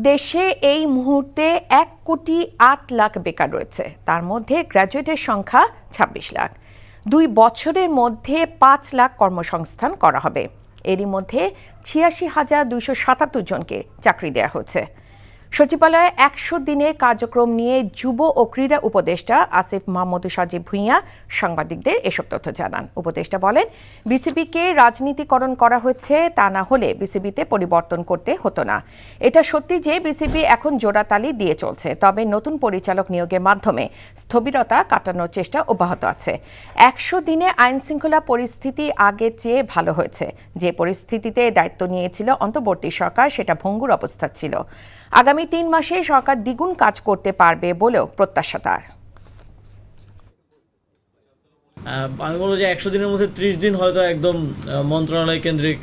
দেশে এই মুহূর্তে 1,08,00,000 বেকার রয়েছে। তার মধ্যে গ্র্যাজুয়েটের সংখ্যা 26 লাখ। 2 বছরের মধ্যে 5 লাখ কর্মসংস্থান করা হবে। এরই মধ্যে 86,277 জনকে চাকরি দেওয়া হচ্ছে। সচিবালয়ে 100 দিনের কার্যক্রম নিয়ে যুব ও ক্রীড়া উপদেষ্টা আসিফ মাহমুদ সজীব ভুঁইয়া সাংবাদিকদের এসব তথ্য জানান। উপদেষ্টা বলেন, বিসিবিকে রাজনীতিকরণ করা হয়েছে, তা না হলে বিসিবিতে পরিবর্তন করতে হতো না। এটা সত্যি যে বিসিবি এখন জোড়াতালি দিয়ে চলছে, তবে নতুন পরিচালক নিয়োগের মাধ্যমে স্থবিরতা কাটানোর চেষ্টা অব্যাহত আছে। 100 দিনে আইনশৃঙ্খলা পরিস্থিতি আগের চেয়ে ভালো হয়েছে। যে পরিস্থিতিতে দায়িত্ব নিয়েছিল অন্তর্বর্তী সরকার, সেটা ভঙ্গুর অবস্থা ছিল। আগামী 3 মাসে সরকার দ্বিগুণ কাজ করতে পারবে বলেও প্রত্যাশা তার। আমি বলবো যে 100 দিনের মধ্যে 30 দিন হয়তো একদম মন্ত্রণালয় কেন্দ্রিক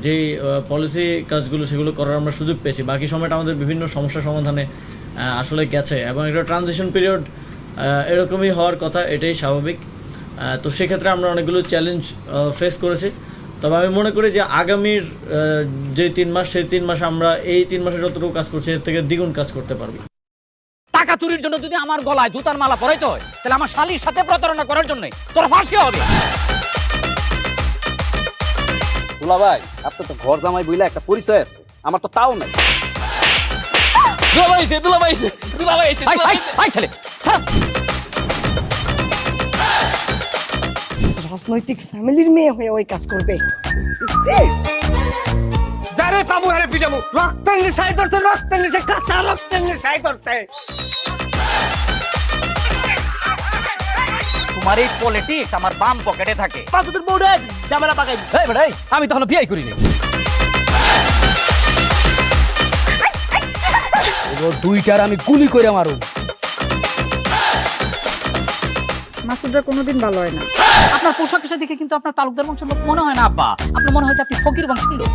যেই পলিসি কাজগুলো সেগুলো করার আমরা সুযোগ পেয়েছি। বাকি সময়টা আমাদের বিভিন্ন সমস্যা সমাধানে আসলে গেছে এবং একটা ট্রানজিশন পিরিয়ড এরকমই হওয়ার কথা, এটাই স্বাভাবিক। তো সেক্ষেত্রে আমরা অনেকগুলো চ্যালেঞ্জ ফেস করেছি। তবে আমি মনে করি যে আগামীর যে 3 মাস, সেই 3 মাসে আমরা এই 3 মাসে যতটুকু কাজ করছি এর থেকে দ্বিগুণ কাজ করতে পারবো। টাকা চুরির জন্য যদি আমার গলায় জুতার মালা পরাইতে হয়, তাহলে আমার শালীর সাথে প্রতারণা করার জন্য তোর ফাঁসি হবে। দুলা ভাই, আপনার তো ঘর জামাই বইলা একটা পরিচয় আছে, আমার তো তাও নাই। ছেলে রাজনৈতিক ফ্যামিলির মেয়ে হয়ে ওই কাজ করবে। যারে পাবো হারে পিটাবো, রক্তের নেশায় ধরতে, রক্তের নেশায়, কাঁচা রক্তের নেশায় ধরতে। তোমার এই পলিটিক্স আমার বাম পকেটে থাকে। তোর বউরে ঝামেলা পাকাই। এই বেটাই, আমি তখন বিয়ে করিনি। দুইটার আমি গুলি করে মারু। মাসুদরা কোনোদিন ভালো হয় না। আপনার পোশাক আশাক দেখে কিন্তু আপনার তালুকদার বংশের লোক মনে হয় না আব্বা। আপনার মনে হয় যে আপনি ফকির বংশের লোক।